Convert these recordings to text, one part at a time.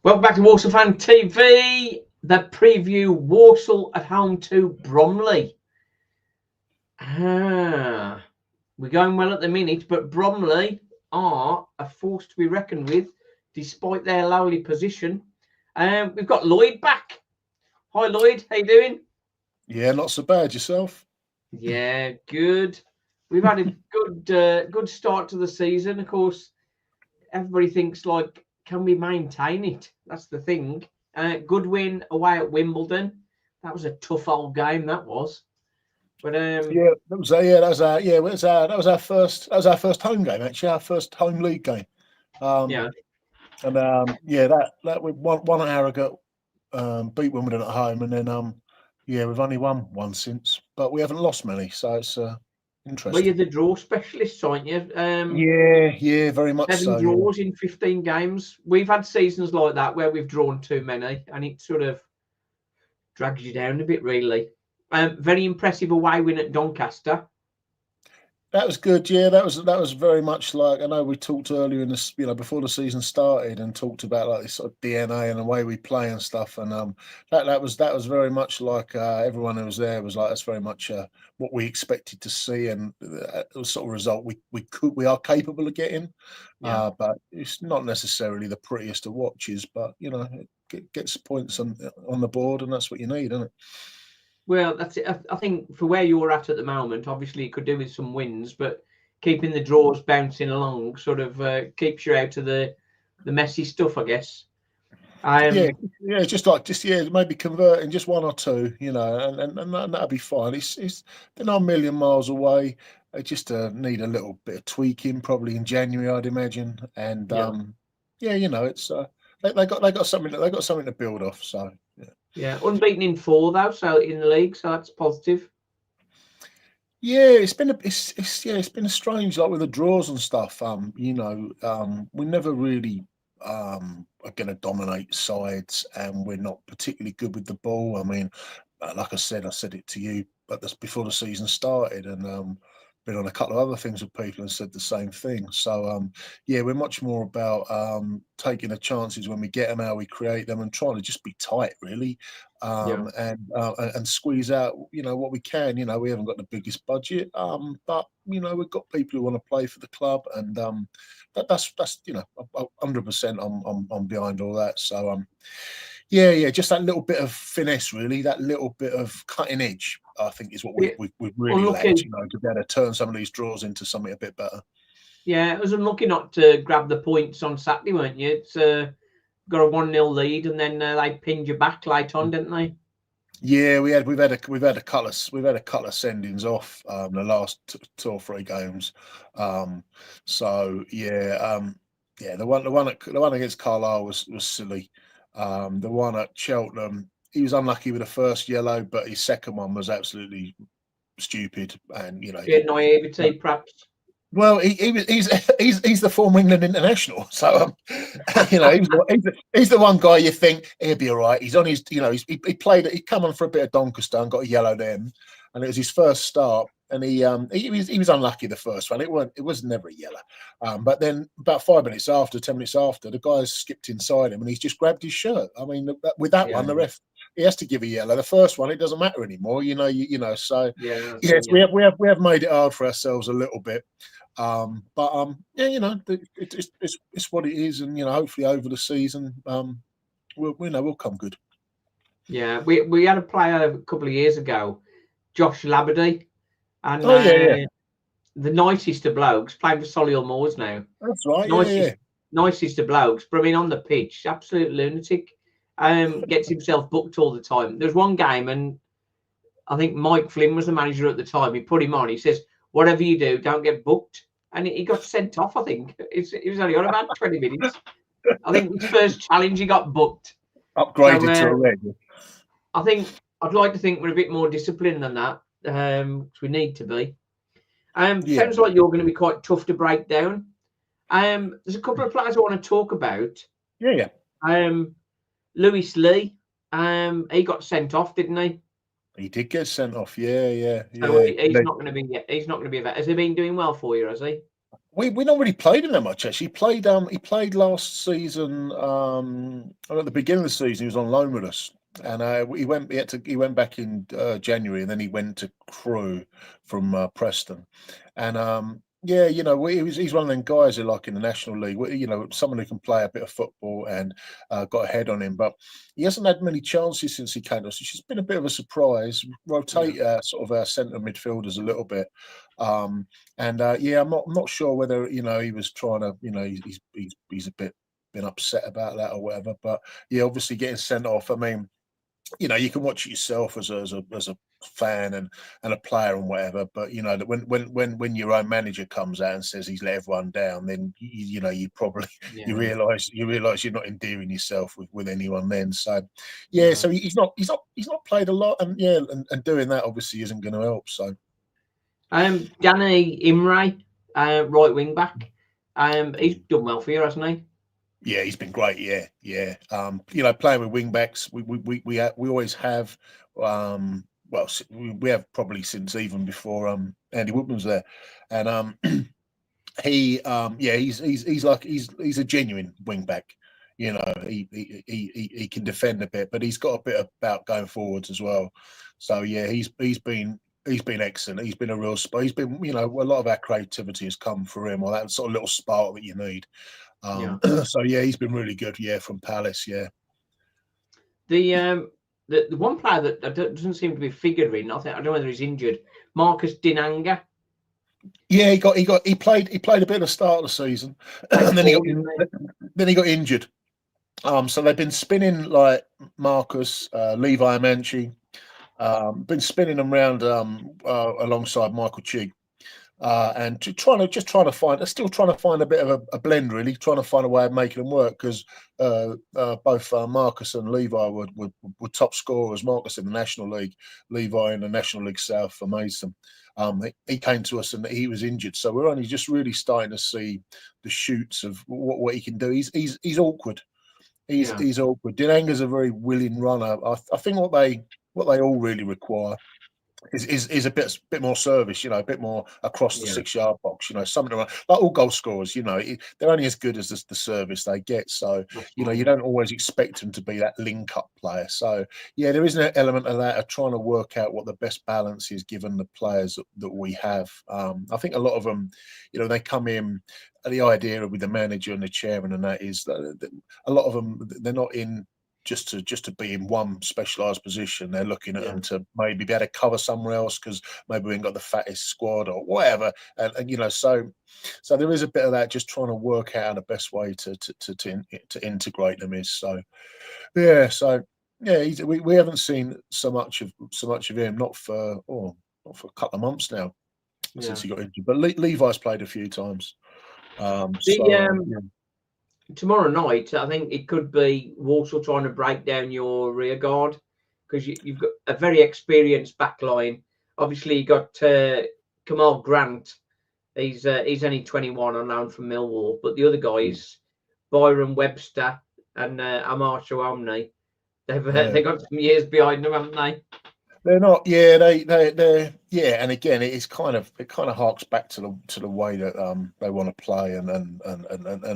Welcome back to Walsall Fan TV. The preview Walsall at home to Bromley. We're going well at the minute, but Bromley are a force to be reckoned with, despite their lowly position. We've got Lloyd back. Hi, Lloyd. How you doing? Yeah, not so bad. Yourself? Yeah, good. We've had a good start to the season. Of course, everybody thinks like, can we maintain it? That's the thing. Good win away at Wimbledon. That was a tough old game. That was. But Yeah, that was our first home game actually, our first home league game. Yeah. And that we one hour ago beat Wimbledon at home, and then we've only won one since, but we haven't lost many, so it's Well, interesting. you're the draw specialist, aren't you? Yeah, very much 7 draws in 15 games. We've had seasons like that where we've drawn too many, and it sort of drags you down a bit, really. Very impressive away win at Doncaster. That was good. Yeah, that was very much like, I know we talked earlier in this, before the season started, and talked about like this sort of DNA and the way we play and stuff. And that was very much like everyone who was there was like, that's very much what we expected to see, and the sort of result we are capable of getting. Yeah. But it's not necessarily the prettiest of watches, but it gets points on the board, and that's what you need, isn't it? Well, that's it. I think for where you're at the moment, obviously you could do with some wins, but keeping the draws bouncing along sort of keeps you out of the messy stuff, I guess. Yeah, maybe converting just one or two, and that'll be fine. It's they're not a million miles away. They just need a little bit of tweaking, probably in January, I'd imagine. And Yeah. it's they got something to build off. So Yeah, unbeaten in 4 though, so in the league, so that's positive. yeah, it's been a strange, like with the draws and stuff. We never really are going to dominate sides, and we're not particularly good with the ball. I mean, like I said it to you, but that's before the season started, and been on a couple of other things with people and said the same thing. So we're much more about taking the chances when we get them, how we create them, and trying to just be tight, really, Yeah. and squeeze out, what we can. We haven't got the biggest budget, but we've got people who want to play for the club, and that's 100%. I'm behind all that. So just that little bit of finesse, really, that little bit of cutting edge, I think, is what we've really lacked, Unlucky. to be able to turn some of these draws into something a bit better. Yeah, it was unlucky not to grab the points on Saturday, weren't you? It's got a 1-0 lead, and then they pinned you back late on, didn't they? Yeah, we've had a couple of sendings off the last 2 or 3 games. The one against Carlisle was silly. The one at Cheltenham, he was unlucky with the first yellow, but his second one was absolutely stupid. And Naivety, perhaps. well, he's the former England international, so he's the one guy you think he'll be all right. He's on his, he played, he come on for a bit of Doncaster and got a yellow then, and it was his first start, and he was unlucky the first one. It was never a yellow, but then about 10 minutes after, the guy skipped inside him and he's just grabbed his shirt. I mean, with that one, the ref, he has to give a yellow. The first one, it doesn't matter anymore, So yes, we have made it hard for ourselves a little bit. It's what it is, and hopefully over the season, we'll come good. Yeah, we had a player a couple of years ago, Josh Labadie, and the nicest of blokes, playing for Solihull Moors now. That's right. Nicest of blokes, but I mean, on the pitch, absolute lunatic. Gets himself booked all the time. There's one game, and I think Mike Flynn was the manager at the time. He put him on. He says, "Whatever you do, don't get booked." And he got sent off, I think. He was only on about 20 minutes. I think his first challenge, he got booked. Upgraded to a red. I think I'd like to think we're a bit more disciplined than that, because we need to be. Sounds like you're going to be quite tough to break down. There's a couple of players I want to talk about. Yeah. Lewis Lee, he got sent off, didn't he? He did get sent off. Yeah. So he's not going to be. He's not going to be. Has he been doing well for you? Has he? We not really played him that much actually. He played last season. At the beginning of the season, he was on loan with us, and he went back in January, and then he went to Crewe from Preston, and yeah, he's one of them guys who like in the National League. Someone who can play a bit of football and got a head on him, but he hasn't had many chances since he came to us, which has been a bit of a surprise. Rotate sort of our centre midfielders a little bit. Yeah, I'm not sure whether he was trying to he's a bit been upset about that or whatever. But yeah, obviously getting sent off. I mean, you can watch it yourself as a fan and a player and whatever. But that when your own manager comes out and says he's let everyone down, then you probably you realise you're not endearing yourself with anyone then. So yeah, so he's not played a lot, and yeah, and doing that obviously isn't going to help. So. Danny Imre, right wing back. He's done well for you, hasn't he? Yeah, he's been great. Yeah. Playing with wing backs, we always have. Well, we have probably since even before Andy Woodman was there, and he's a genuine wing back. He can defend a bit, but he's got a bit about going forwards as well. So yeah, he's been excellent. He's been a real spark. He's been, a lot of our creativity has come from him, or that sort of little spark that you need. So yeah, he's been really good. Yeah, from Palace. Yeah. The one player that doesn't seem to be figuring. I don't know whether he's injured. Marcus Dinanga. Yeah, he played a bit of the start of the season, and then he got injured. So they've been spinning like Marcus, Levi Amanchi, been spinning them around alongside Michael Chig. And trying to find a bit of a blend, really, trying to find a way of making them work, because both Marcus and Levi were top scorers. Marcus in the National League, Levi in the National League South for Mason. He came to us and he was injured, so we're only just really starting to see the shoots of what he can do. He's awkward. He's awkward. Dinanga's a very willing runner. I think what they all really require is a bit more service, a bit more across the 6-yard box, something like all goal scorers, they're only as good as the service they get. So, you don't always expect them to be that link up player. So, yeah, there is an element of that, of trying to work out what the best balance is given the players that we have. I think a lot of them, they come in, the idea with the manager and the chairman and that is that a lot of them, they're not in just to be in one specialised position. They're looking at them to maybe be able to cover somewhere else, because maybe we ain't got the fattest squad or whatever. And so there is a bit of that, just trying to work out the best way to integrate them is. So yeah, we haven't seen so much of him, not for a couple of months now since he got injured. But Levi's played a few times. Tomorrow night, I think it could be Walsall trying to break down your rear guard, because you've got a very experienced back line. Obviously, you got Kamal Grant. He's only 21 on loan from Millwall, but the other guys, Byron Webster and Amar Shawamni, they've got some years behind them, haven't they? They're not, they're and again, it kind of harks back to the way that they want to play and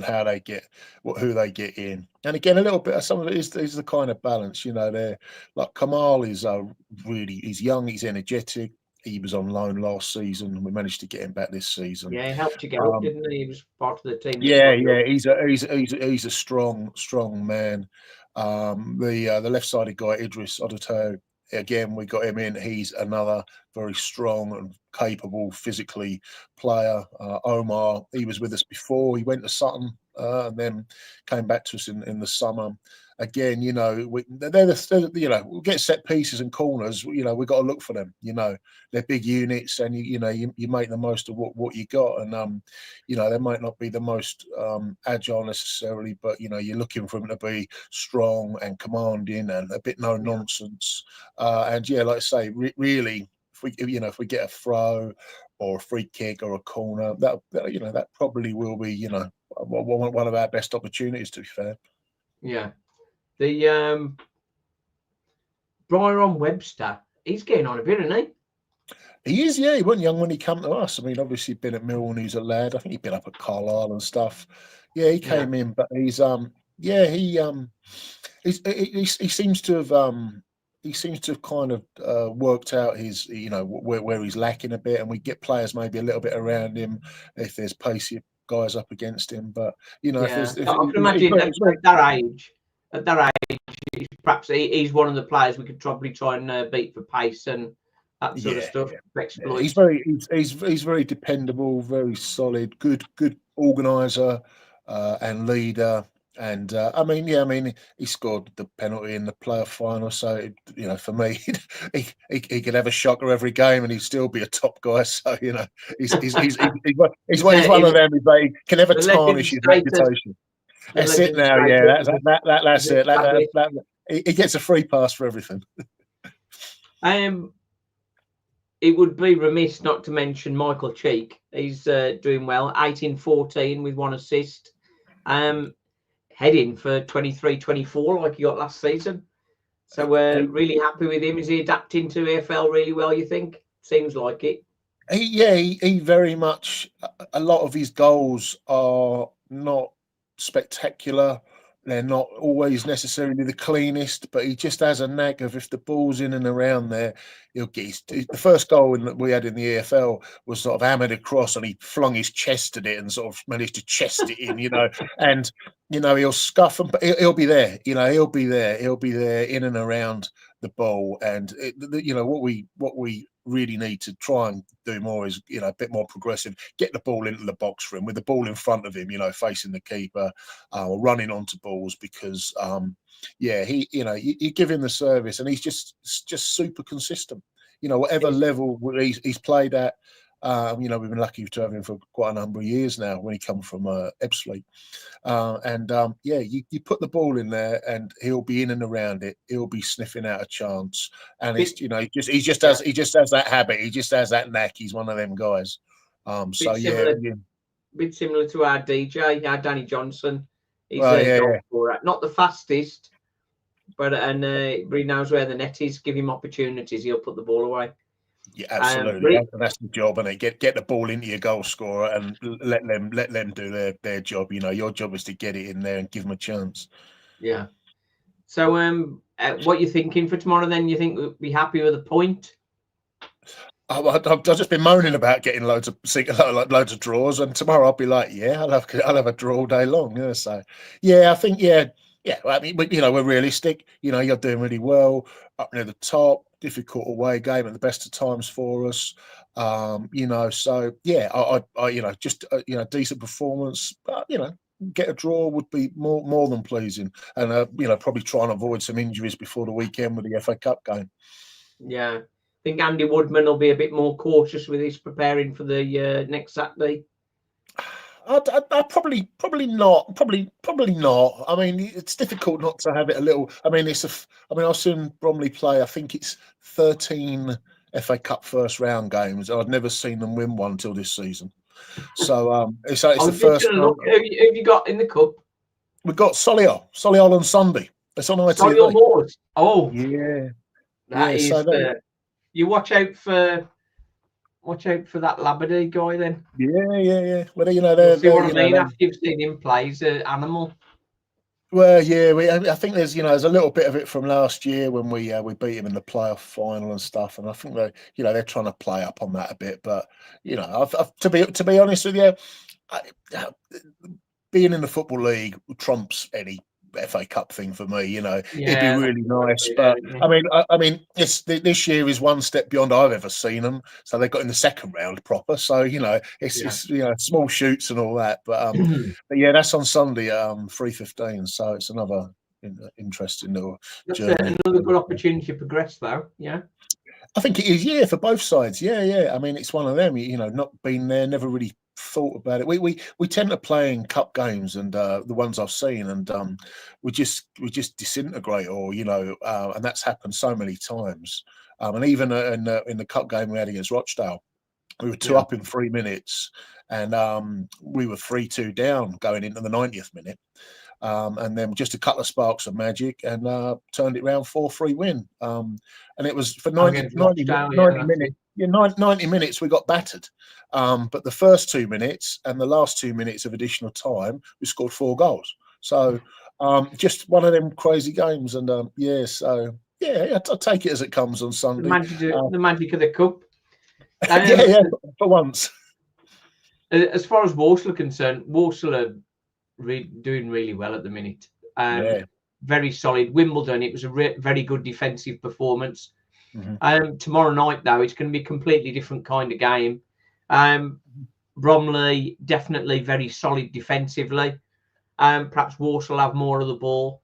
how they get who they get in. And again, a little bit of some of it is the kind of balance, they're like Kamal is he's young, he's energetic. He was on loan last season, and we managed to get him back this season. Yeah, he helped you get up, didn't he? He was part of the team. He's a strong man. The left-sided guy, Idris Odoto, again, we got him in. He's another very strong and capable physically player. Omar, he was with us before. He went to Sutton and then came back to us in the summer. Again, we'll get set pieces and corners. We've got to look for them. They're big units, and you make the most of what you got. And they might not be the most agile necessarily, but you're looking for them to be strong and commanding and a bit no nonsense. And like I say, really, if we get a throw or a free kick or a corner, that probably will be one of our best opportunities, to be fair. Yeah. The Byron Webster, he's getting on a bit, isn't he? He is, yeah. He wasn't young when he came to us. I mean, obviously been at Millwall when he was a lad. I think he'd been up at Carlisle and stuff. Yeah, he came in, but he's yeah, he seems to have he seems to have kind of worked out his, you know, where he's lacking a bit, and we get players maybe a little bit around him if there's pacey guys up against him. But you know, if there's, I can imagine at that age, perhaps he's one of the players we could probably try and beat for pace and that sort of stuff. Yeah. He's very dependable, very solid, good organizer and leader. And I mean, he scored the penalty in the playoff final. So you know, for me, he could have a shocker every game, and he'd still be a top guy. So you know, he's one of them. He can never tarnish his reputation. That's it now. Yeah, that's it. He gets a free pass for everything. It would be remiss not to mention Michael Cheek. He's doing well, 18-14 with 1 assist. Heading for 23-24 like he got last season. So we're really happy with him. Is he adapting to AFL really well, you think? Seems like it. He very much, a lot of his goals are not spectacular. They're not always necessarily the cleanest, but he just has a knack of, if the ball's in and around there, he'll get the first goal that we had in the AFL was sort of hammered across, and he flung his chest at it and sort of managed to chest it in, you know. And you know, he'll scuff them, but he'll be there. You know, he'll be there in and around the ball. And you know, what we really need to try and do more is, you know, a bit more progressive, get the ball into the box for him with the ball in front of him, you know, facing the keeper, or running onto balls, because he, you know, you give him the service and he's just super consistent, you know, whatever level he's played at. You know, we've been lucky to have him for quite a number of years now when he come from Ebbsfleet. You put the ball in there and he'll be in and around it. He'll be sniffing out a chance. And it's, you know, he just has that habit. He just has that knack. He's one of them guys. Bit similar to our DJ, our Danny Johnson. He's a goal scorer. Not the fastest, but he knows where the net is. Give him opportunities, he'll put the ball away. Yeah, absolutely. That's the job, and get the ball into your goal scorer and let them do their job. You know, your job is to get it in there and give them a chance. Yeah. So, what you thinking for tomorrow? Then you think we'll be happy with a point? I've just been moaning about getting loads of draws, and tomorrow I'll be like, I'll have a draw all day long. Yeah, so I think I mean, you know, we're realistic. You know, you're doing really well up near the top. Difficult away game at the best of times for us. You know, so I you know, just you know, decent performance. But you know, get a draw would be more than pleasing, and you know, probably try and avoid some injuries before the weekend with the FA Cup game. Yeah, I think Andy Woodman will be a bit more cautious with his preparing for the next Saturday. I probably not. Probably not. I mean, it's difficult not to have it a little. I mean, I've seen Bromley play. I think it's 13 FA Cup first round games. I've never seen them win one until this season. So it's the first. Who have you got in the cup? We've got Solihull on Sunday. It's on ITV. Solihull Moors. Oh, yeah. That is. You watch out for that Labadee guy then. Yeah. Well, you know, see what I mean after you've seen him play. He's an animal. Well, yeah, I think there's a little bit of it from last year when we beat him in the playoff final and stuff, and I think they're trying to play up on that a bit. But you know, to be honest with you, being in the Football League trumps any FA Cup thing for me. You know, it'd be really nice, but I mean, this year is one step beyond I've ever seen them. So they got in the second round proper. So you know, it's you know, small shoots and all that. But that's on Sunday at 3:15. So it's another interesting little journey. Another good opportunity to progress, though. Yeah. I think it is, for both sides. Yeah. I mean, it's one of them, you know, not been there, never really thought about it. We tend to play in cup games, and the ones I've seen, and we just disintegrate, or you know, and that's happened so many times. And even in the cup game we had against Rochdale, we were 2 up in 3 minutes, and we were 3-2 down going into the 90th minute. and then just a couple of sparks of magic, and turned it round 4-3 win. And it was for 90 minutes. Yeah, 90 minutes we got battered. But the first 2 minutes and the last 2 minutes of additional time, we scored 4 goals. So just one of them crazy games. And yeah, so yeah, I'll take it as it comes on Sunday. The magic of the cup. Yeah, for once. As far as Walsall are concerned, Walsall are doing really well at the minute. Very solid. Wimbledon, it was a very good defensive performance. Tomorrow night, though, it's going to be a completely different kind of game. Bromley, definitely very solid defensively. Perhaps Walsall have more of the ball,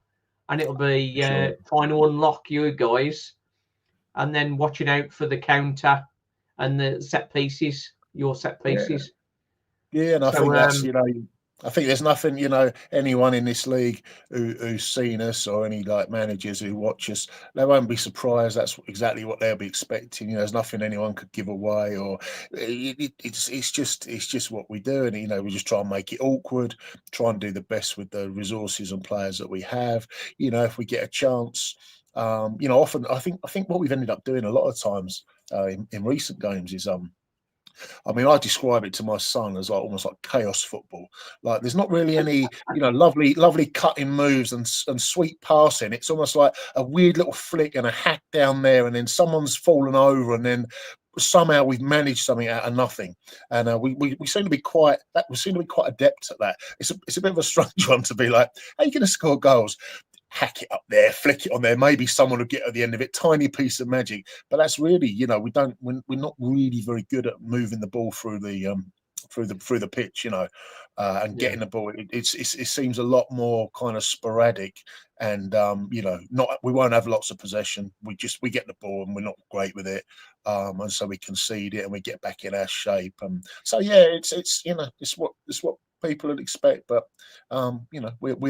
and it'll be trying to unlock you guys, and then watching out for the counter and the set pieces, your set pieces. Yeah, and I think that's, I think there's nothing, anyone in this league who's seen us, or any like managers who watch us, they won't be surprised. That's exactly what they'll be expecting. There's nothing anyone could give away, or it's just what we do, and we just try and make it awkward, try and do the best with the resources and players that we have. If we get a chance, often I think what we've ended up doing a lot of times in recent games is I describe it to my son as almost like chaos football. Like there's not really any, lovely cutting moves and sweet passing. It's almost like a weird little flick and a hack down there, and then someone's fallen over, and then somehow we've managed something out of nothing. And we seem to be quite adept at that. It's a bit of a strange one to be like, how are you going to score goals? Hack it up there, flick it on there. Maybe someone will get at the end of it. Tiny piece of magic, but that's really, we're not really very good at moving the ball through the pitch, and getting the ball. It seems a lot more kind of sporadic, and we won't have lots of possession. We get the ball and we're not great with it, and so we concede it and we get back in our shape. So yeah, it's what people would expect, but we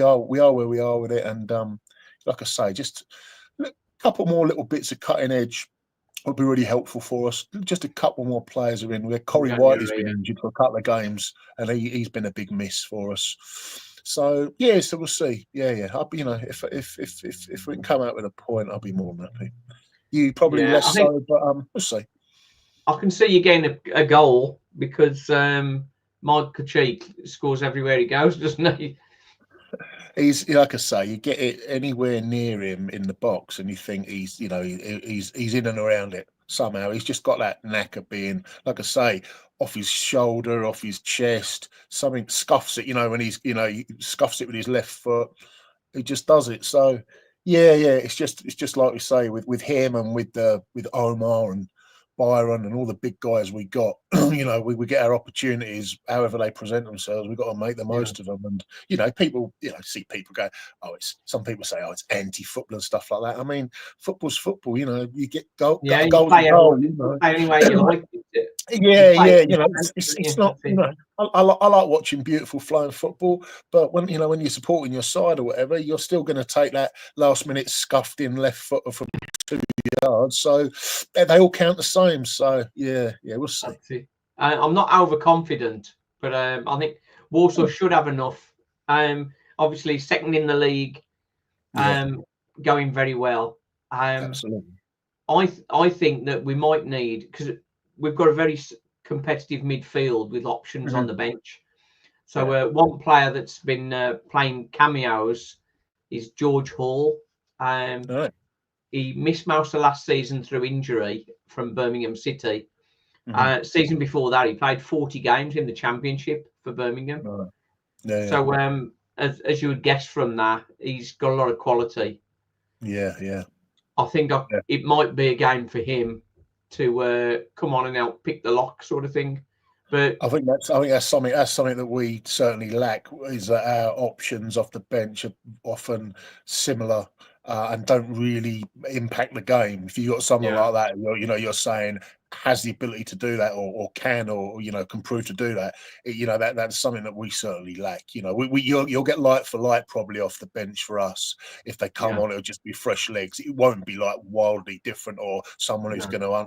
are where we are with it, and like I say, just a couple more little bits of cutting edge would be really helpful for us. Just a couple more players are in. Where Corey Whiteley's been injured for a couple of games, and he's been a big miss for us. So yeah, so we'll see. Yeah. I'll be, if we can come out with a point, I'll be more than happy. You probably less so, but we'll see. I can see you getting a goal because Mike Kachik scores everywhere he goes, doesn't he? He's, like I say, you get it anywhere near him in the box, and you think he's in and around it somehow. He's just got that knack of being, like I say, off his shoulder, off his chest. Something scuffs it, when he's, he scuffs it with his left foot. He just does it. So yeah. It's just like we say with him and with Omar and Byron and all the big guys we got. We get our opportunities however they present themselves. We've got to make the most of them. And people see people go, some people say, it's anti-football and stuff like that. I mean, football's football. You get goals. You play anyway you like it. It's not. I like watching beautiful flowing football, but when you're supporting your side or whatever, you're still going to take that last minute scuffed in left footer from 2 yards. So they all count the same. So yeah, we'll see. I'm not overconfident, but I think Walsall should have enough. Obviously, second in the league, going very well. Absolutely. I think that we might need, because we've got a very competitive midfield with options on the bench. So one player that's been playing cameos is George Hall. He missed most of last season through injury from Birmingham City. Season before that, he played 40 games in the Championship for Birmingham. So as you would guess from that, he's got a lot of quality. Yeah. I think it might be a game for him to come on and help pick the lock, sort of thing. But I think that's something that we certainly lack, is that our options off the bench are often similar and don't really impact the game. If you got someone like that, you're saying has the ability to do that, or can, or can prove to do that. That's something that we certainly lack. You'll get light for light probably off the bench for us. If they come on, it'll just be fresh legs. It won't be like wildly different, or someone who's going to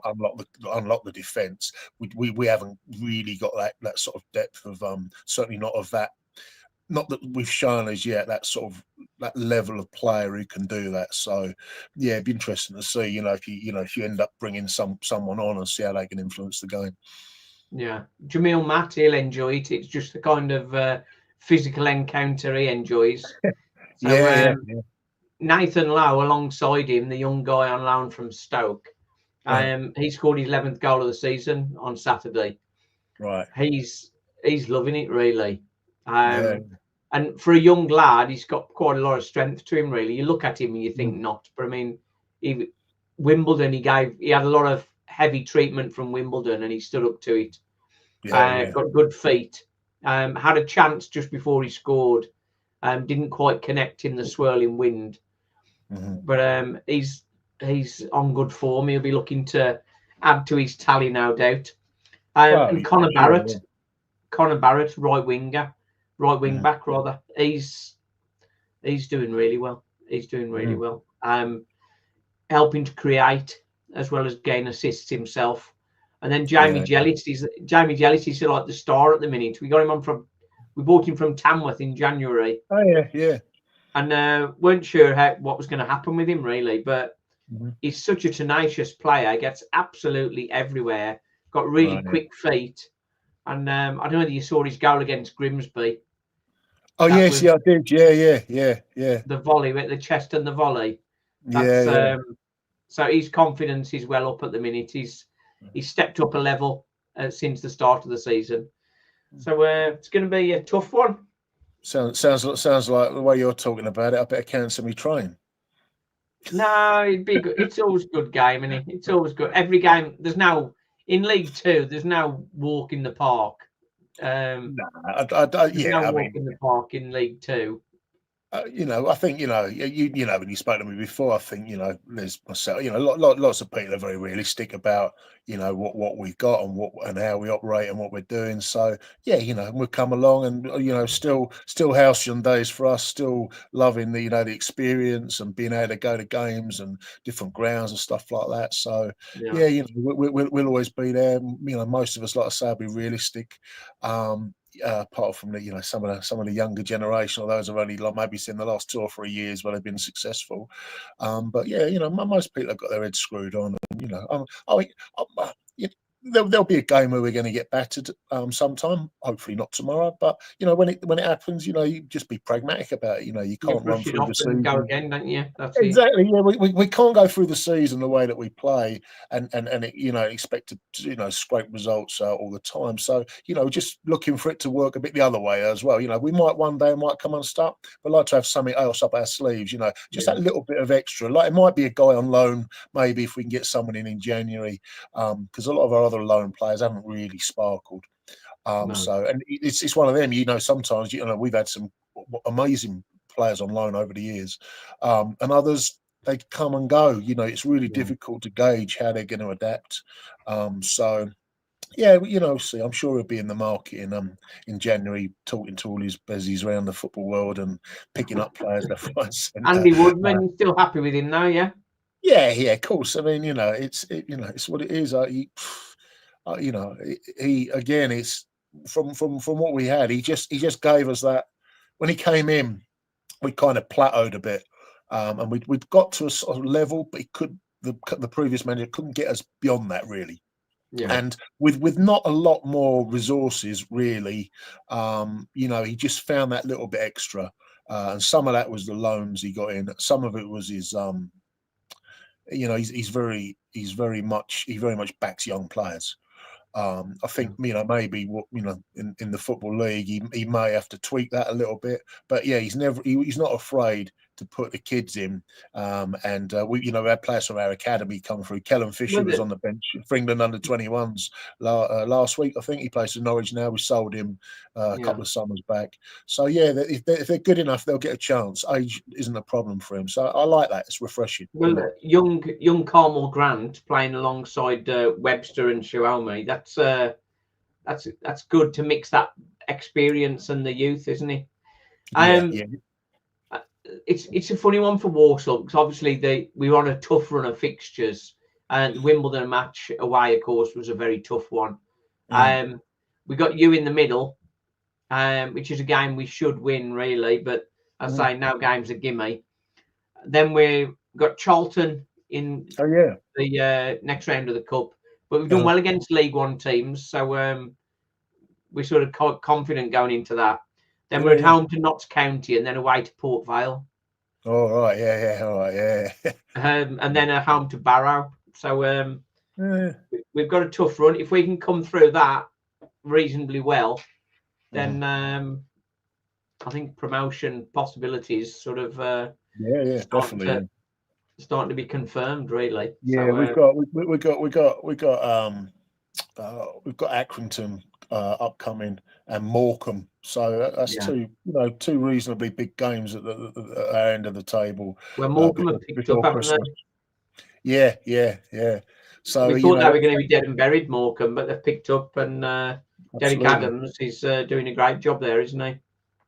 unlock the defence. We haven't really got that sort of depth of certainly not of that not that we've shown as yet that sort of that level of player who can do that. So yeah, it'd be interesting to see, if you end up bringing someone on and see how they can influence the game. Yeah, Jamil Matt, he'll enjoy it. It's just the kind of physical encounter he enjoys. So Yeah. Nathan Lowe alongside him, the young guy on loan from Stoke, he scored his 11th goal of the season on Saturday. Right. He's loving it, really. And for a young lad, he's got quite a lot of strength to him, really. You look at him and you think not, but I mean, Wimbledon, he had a lot of heavy treatment from Wimbledon, and he stood up to it. Got good feet. Had a chance just before he scored. Didn't quite connect in the swirling wind, but he's on good form. He'll be looking to add to his tally, no doubt. And Connor Barrett, right wing back rather. He's doing really well. He's doing really well. Helping to create as well as gain assists himself. And then Jamie Jellis is like the star at the minute. We bought him from Tamworth in January. Oh yeah. And weren't sure what was going to happen with him really, but he's such a tenacious player. Gets absolutely everywhere. Got really quick feet. And I don't know whether you saw his goal against Grimsby. Oh yes, I did. Yeah. The volley with the chest and the volley. So his confidence is well up at the minute. He's stepped up a level since the start of the season. So it's going to be a tough one. Sounds like the way you're talking about it. I better cancel me train. No, it'd be good. It's always a good game, isn't it? It's always good. Every game. In League Two. There's no walk in the park. No, walk in the park in League Two. I think you when you spoke to me before, I think there's myself. Lots of people are very realistic about what we've got and how we operate and what we're doing. So yeah, we'll come along and still halcyon days for us. Still loving the experience and being able to go to games and different grounds and stuff like that. So we'll always be there. Most of us, like I say, will be realistic. Apart from some of the younger generation, or those have only maybe seen the last 2 or 3 years where they've been successful. But most people have got their heads screwed on. There'll be a game where we're going to get battered sometime. Hopefully not tomorrow, but when it happens, you just be pragmatic about it. You can't run through the season. Go again, don't you? That's exactly. Yeah, we can't go through the season the way that we play and expect to scrape results all the time. So just looking for it to work a bit the other way as well. We might one day come unstuck, but like to have something else up our sleeves. Just that little bit of extra. Like it might be a guy on loan, maybe if we can get someone in January, because a lot of our other loan players haven't really sparkled. So and it's one of them. Sometimes we've had some amazing players on loan over the years, and others they come and go. It's really difficult to gauge how they're going to adapt. So yeah, see, I'm sure he'll be in the market in January, talking to all his bezies around the football world and picking up players left, right, and centre. Andy Woodman, still happy with him now, yeah? Yeah, of course. I mean, it's what it is. He again, it's from what we had. He just gave us that when he came in. We kind of plateaued a bit, and we'd got to a sort of level, but the previous manager couldn't get us beyond that really. Yeah. And with not a lot more resources really, he just found that little bit extra, and some of that was the loans he got in. Some of it was his, he very much backs young players. I think maybe in the football league he may have to tweak that a little bit, but yeah, he's not afraid to put the kids in. We had players from our academy come through. Kellen Fisher was on the bench for England under-21s last week. I think he plays for Norwich now. We sold him a couple of summers back. So yeah, if they're good enough, they'll get a chance. Age isn't a problem for him. So I like that. It's refreshing. Well, young Carmel Grant playing alongside Webster and Xiaomi. That's good to mix that experience and the youth, isn't it? It's a funny one for Walsall because obviously we were on a tough run of fixtures, and the Wimbledon match away, of course, was a very tough one. We got you in the middle, which is a game we should win, really. But as I say, no game's a gimme. Then we've got Charlton in the next round of the Cup. But we've done well against League One teams, so we're sort of confident going into that. Then we're at home to Notts County and then away to Port Vale. All right, all right, and then at home to Barrow. So we've got a tough run. If we can come through that reasonably well, then I think promotion possibilities sort of definitely starting to be confirmed, really. Yeah, so, we've got Accrington upcoming and Morecambe, so that's two reasonably big games at our end of the table. Well, Morecambe have picked up, haven't they? Yeah. So we thought they were going to be dead and buried, Morecambe, but they've picked up, and Derek Adams is doing a great job there, isn't he?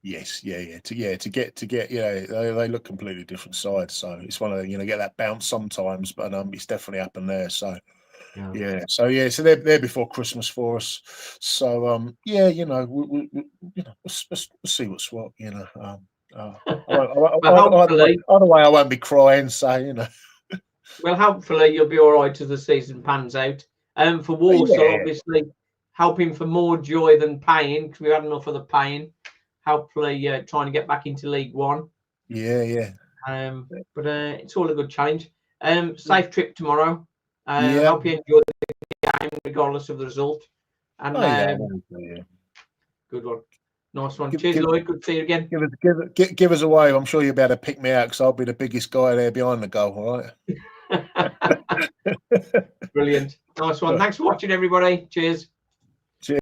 Yes, to get they look completely different sides, so it's one of the, get that bounce sometimes, but it's definitely happened there. So so they're before Christmas for us. So we'll see what's what. Otherwise I won't be crying. So Well, hopefully you'll be all right as the season pans out. For Walsall, obviously hoping for more joy than pain, because we've had enough of the pain. Hopefully trying to get back into League One. But it's all a good challenge. Safe trip tomorrow. Hope you enjoy the game regardless of the result. And good one. Nice one. Cheers, Lloyd. Good to see you again. Give us a wave. I'm sure you'll be able to pick me out because I'll be the biggest guy there behind the goal. All right. Brilliant. Nice one. Thanks for watching, everybody. Cheers.